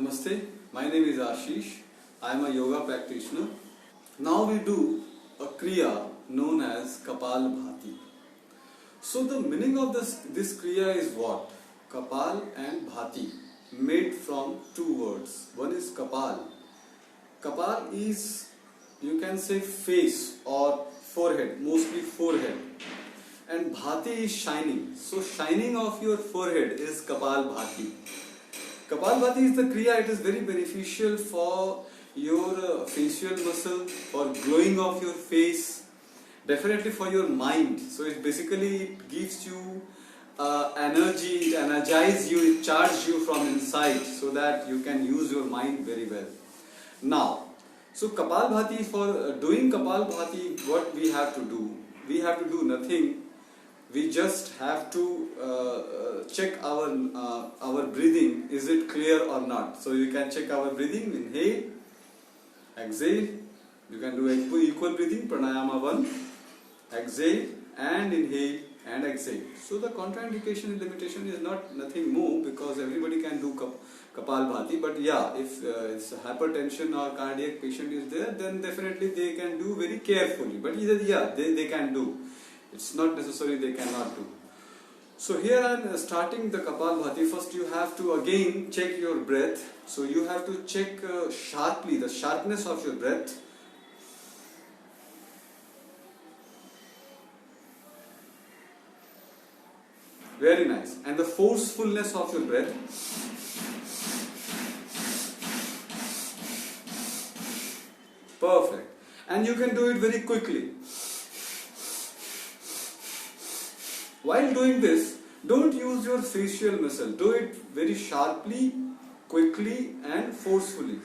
Namaste, my name is Ashish. I am a yoga practitioner. Now we do a kriya known as Kapal Bhati. So the meaning of this kriya is what? Kapal and Bhati, made from two words. One is Kapal. Kapal is, you can say, face or forehead, mostly forehead. And Bhati is shining. So shining of your forehead is Kapal Bhati. Kapalbhati is the kriya. It is very beneficial for your facial muscle, for glowing of your face, definitely for your mind. So it basically gives you energy, it energizes you, it charges you from inside so that you can use your mind very well. Now, so Kapalbhati, for doing Kapalbhati, what we have to do? We have to do nothing. We just have to check our breathing. Is it clear or not? So you can check our breathing. Inhale, exhale. You can do equal breathing. Pranayama 1. Exhale and inhale and exhale. So the contraindication and limitation is nothing more, because everybody can do Kapalbhati. But yeah, if it's hypertension or cardiac patient is there, then definitely they can do very carefully. But yeah, they can do. It's not necessary they cannot do. So here I am starting the Kapalbhati. First you have to again check your breath. So you have to check sharply the sharpness of your breath. Very nice. And the forcefulness of your breath. Perfect. And you can do it very quickly. While doing this, don't use your facial muscle. Do it very sharply, quickly and forcefully.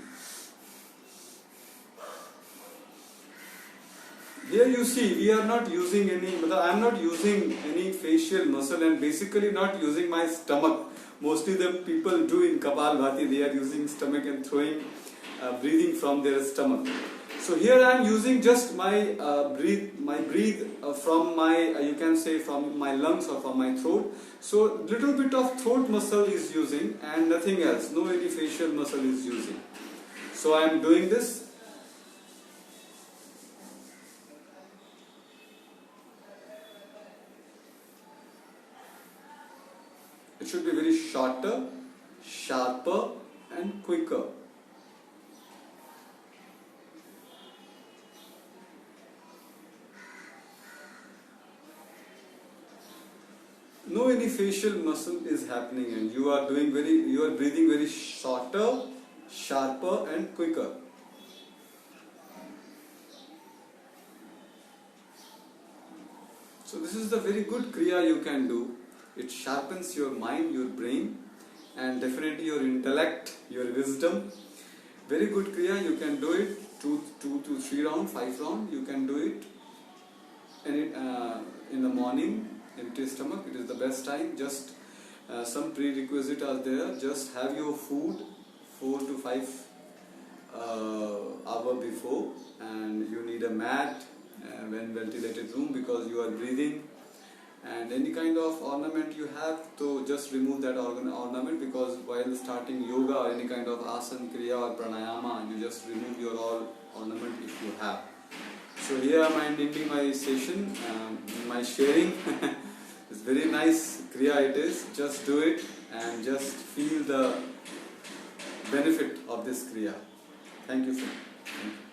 Here you see, we are not using I am not using any facial muscle and basically not using my stomach. Mostly the people do in Kapalbhati, they are using stomach and throwing breathing from their stomach. So here I am using just my breathe from my, you can say, from my lungs or from my throat. So little bit of throat muscle is using and nothing else. No any facial muscle is using. So I am doing this. It should be very shorter, sharper and quicker. No any facial muscle is happening and you are breathing very shorter, sharper and quicker. So this is the very good kriya you can do. It sharpens your mind, your brain and definitely your intellect, your wisdom. Very good kriya, you can do it 2 to 3 rounds, 5 rounds. You can do it in the morning. Empty stomach, it is the best time. Just some prerequisites are there. Just have your food 4 to 5 hours before, and you need a mat when ventilated room, because you are breathing. And any kind of ornament you have to just remove that ornament, because while starting yoga or any kind of asana, kriya or pranayama, you just remove your all ornament if you have. So here I am ending my session, my sharing. It's very nice kriya it is. Just do it and just feel the benefit of this kriya. Thank you, friend.